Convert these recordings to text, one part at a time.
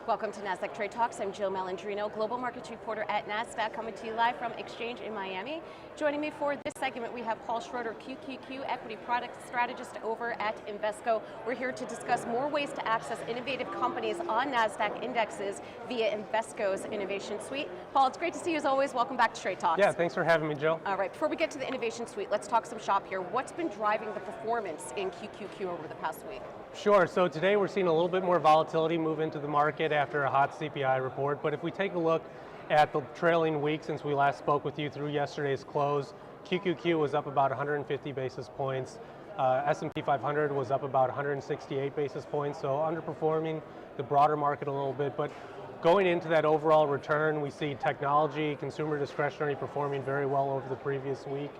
Welcome to Nasdaq TradeTalks. I'm Jill Malandrino, Global Markets Reporter at Nasdaq, coming to you live from Exchange in Miami. Joining me for this segment, we have Schroeder, QQQ Equity Product Strategist over at Invesco. We're here to discuss more ways to access innovative companies on Nasdaq indexes via Invesco's Innovation Suite. Paul, it's great to see you as always. Welcome back to TradeTalks. Yeah, thanks for having me, Jill. All right, before we get to the Innovation Suite, let's talk some shop here. What's been driving the performance in QQQ over the past week? Sure, so today we're seeing a little bit more volatility move into the market after a hot CPI report, but if we take a look at the trailing week since we last spoke with you through yesterday's close, QQQ was up about 150 basis points, S&P 500 was up about 168 basis points, so underperforming the broader market a little bit, but going into that overall return, we see technology, consumer discretionary performing very well over the previous week.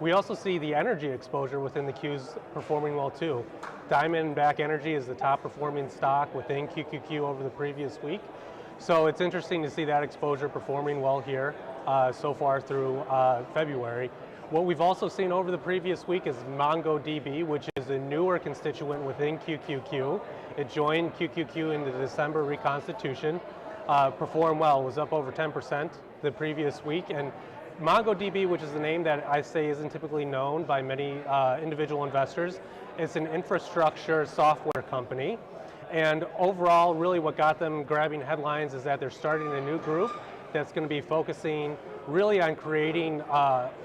We also see the energy exposure within the Qs performing well too. Diamondback Energy is the top performing stock within QQQ over the previous week. So it's interesting to see that exposure performing well here so far through February. What we've also seen over the previous week is MongoDB, which is a newer constituent within QQQ. It joined QQQ in the December reconstitution, performed well, was up over 10% the previous week. And MongoDB, which is a name that I say isn't typically known by many individual investors, it's an infrastructure software company. And overall, really what got them grabbing headlines is that they're starting a new group that's going to be focusing really on creating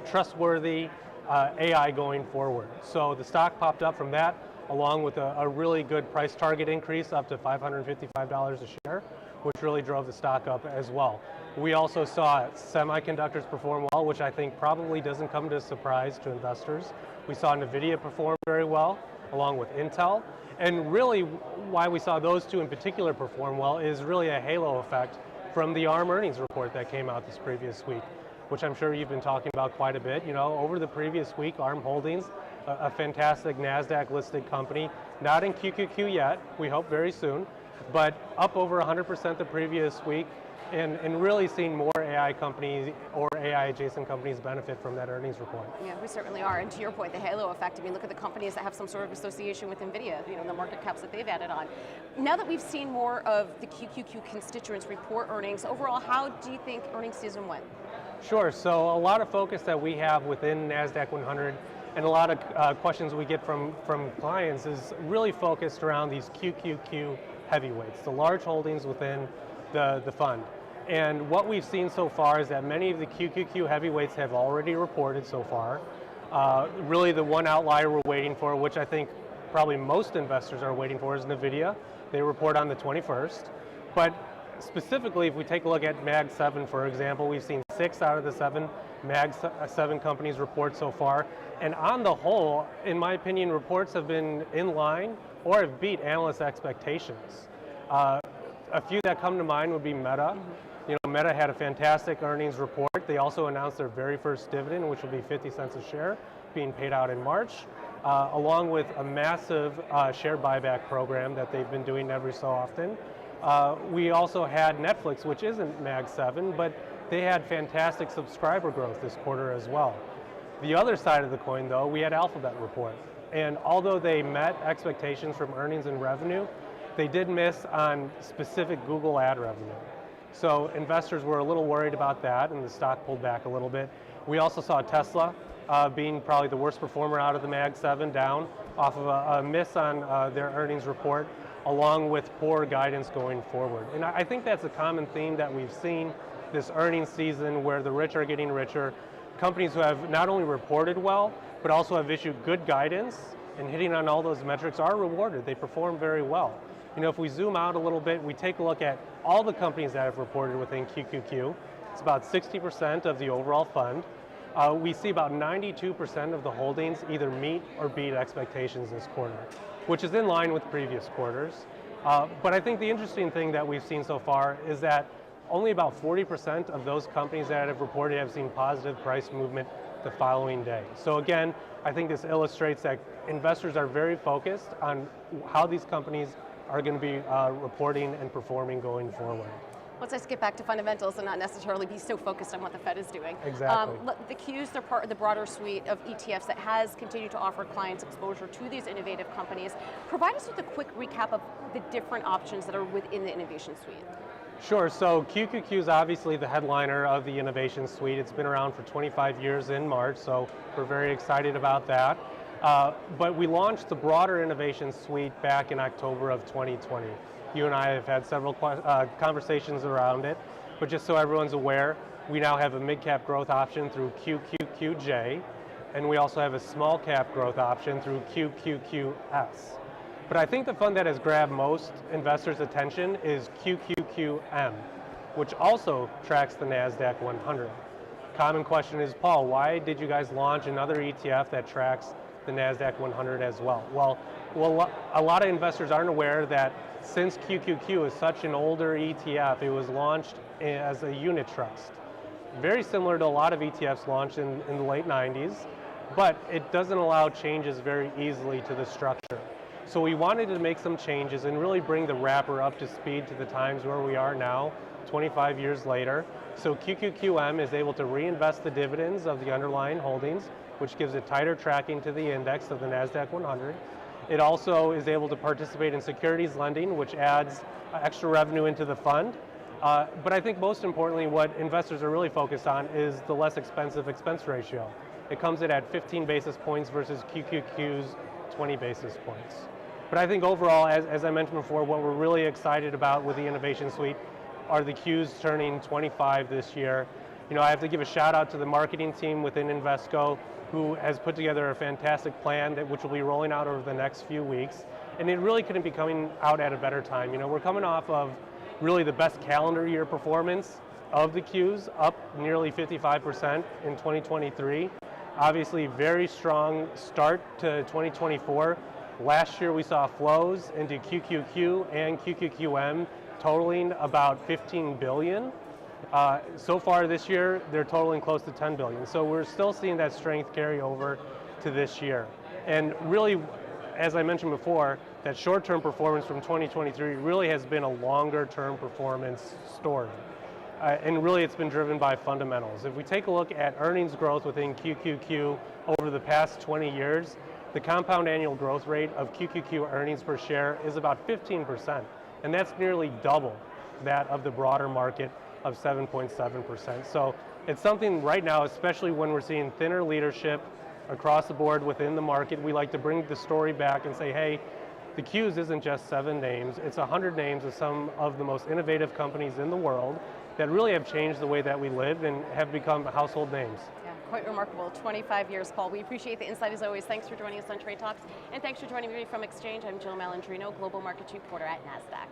trustworthy AI going forward. So the stock popped up from that, along with a really good price target increase up to $555 a share, which really drove the stock up as well. We also saw semiconductors perform well, which I think probably doesn't come as a surprise to investors. We saw NVIDIA perform very well, along with Intel. And really why we saw those two in particular perform well is really a halo effect from the ARM earnings report that came out this previous week, which I'm sure you've been talking about quite a bit. You know, over the previous week, ARM Holdings, a fantastic NASDAQ listed company, not in QQQ yet, we hope very soon, but up over 100% the previous week, and really seeing more AI companies or AI adjacent companies benefit from that earnings report. Yeah, we certainly are. And to your point, the halo effect, I mean, look at the companies that have some sort of association with NVIDIA, you know, the market caps that they've added on. Now that we've seen more of the QQQ constituents report earnings, overall, how do you think earnings season went? Sure, so a lot of focus that we have within NASDAQ 100 and a lot of questions we get from clients is really focused around these QQQ heavyweights, the large holdings within the fund. And what we've seen so far is that many of the QQQ heavyweights have already reported so far. Really the one outlier we're waiting for, which I think probably most investors are waiting for, is NVIDIA. They report on the 21st. But specifically, if we take a look at Mag 7, for example, we've seen 6 out of the 7 Mag 7 companies report so far. And on the whole, in my opinion, reports have been in line or have beat analyst expectations. A few that come to mind would be Meta. You know, Meta had a fantastic earnings report. They also announced their very first dividend, which will be 50 cents a share, being paid out in March, along with a massive share buyback program that they've been doing every so often. We also had Netflix, which isn't Mag 7, but they had fantastic subscriber growth this quarter as well. The other side of the coin, though, we had Alphabet report. And although they met expectations from earnings and revenue, they did miss on specific Google ad revenue. So investors were a little worried about that, and the stock pulled back a little bit. We also saw Tesla being probably the worst performer out of the Mag 7, down off of a miss on their earnings report, along with poor guidance going forward. And I think that's a common theme that we've seen this earnings season, where the rich are getting richer. Companies who have not only reported well, but also have issued good guidance and hitting on all those metrics are rewarded. They perform very well. You know, if we zoom out a little bit, we take a look at all the companies that have reported within QQQ. It's about 60% of the overall fund. We see about 92% of the holdings either meet or beat expectations this quarter, which is in line with previous quarters. But I think the interesting thing that we've seen so far is that only about 40% of those companies that have reported have seen positive price movement the following day. So again, I think this illustrates that investors are very focused on how these companies are going to be reporting and performing going forward. Let's just get back to fundamentals and not necessarily be so focused on what the Fed is doing. Exactly. The Qs, they're part of the broader suite of ETFs that has continued to offer clients exposure to these innovative companies. Provide us with a quick recap of the different options that are within the innovation suite. Sure, so QQQ is obviously the headliner of the innovation suite. It's been around for 25 years in March, so we're very excited about that. But we launched the broader innovation suite back in October of 2020. You and I have had several conversations around it, but just so everyone's aware, we now have a mid-cap growth option through QQQJ, and we also have a small cap growth option through QQQS. But I think the fund that has grabbed most investors' attention is QQQM, which also tracks the Nasdaq 100. Common question is, Paul, why did you guys launch another ETF that tracks the Nasdaq 100 as well? Well, a lot of investors aren't aware that since QQQ is such an older ETF, it was launched as a unit trust. Very similar to a lot of ETFs launched in the late 90s, but it doesn't allow changes very easily to the structure. So we wanted to make some changes and really bring the wrapper up to speed to the times where we are now, 25 years later. So QQQM is able to reinvest the dividends of the underlying holdings, which gives it tighter tracking to the index of the Nasdaq 100. It also is able to participate in securities lending, which adds extra revenue into the fund. But I think most importantly, what investors are really focused on is the less expensive expense ratio. It comes in at 15 basis points versus QQQ's 20 basis points. But I think overall, as I mentioned before, what we're really excited about with the Innovation Suite are the Qs turning 25 this year. You know, I have to give a shout out to the marketing team within Invesco, who has put together a fantastic plan which will be rolling out over the next few weeks. And it really couldn't be coming out at a better time. You know, we're coming off of really the best calendar year performance of the Qs, up nearly 55% in 2023. Obviously, very strong start to 2024. Last year we saw flows into QQQ and QQQM totaling about 15 billion. So far this year, they're totaling close to 10 billion. So we're still seeing that strength carry over to this year. And really, as I mentioned before, that short-term performance from 2023 really has been a longer-term performance story. And really it's been driven by fundamentals. If we take a look at earnings growth within QQQ over the past 20 years, the compound annual growth rate of QQQ earnings per share is about 15%, and that's nearly double that of the broader market of 7.7%. So it's something right now, especially when we're seeing thinner leadership across the board within the market, we like to bring the story back and say, hey, the Qs isn't just 7 names, it's 100 names of some of the most innovative companies in the world that really have changed the way that we live and have become household names. Quite remarkable, 25 years, Paul. We appreciate the insight as always. Thanks for joining us on Trade Talks, and thanks for joining me from Exchange. I'm Jill Malandrino, Global Markets Reporter at Nasdaq.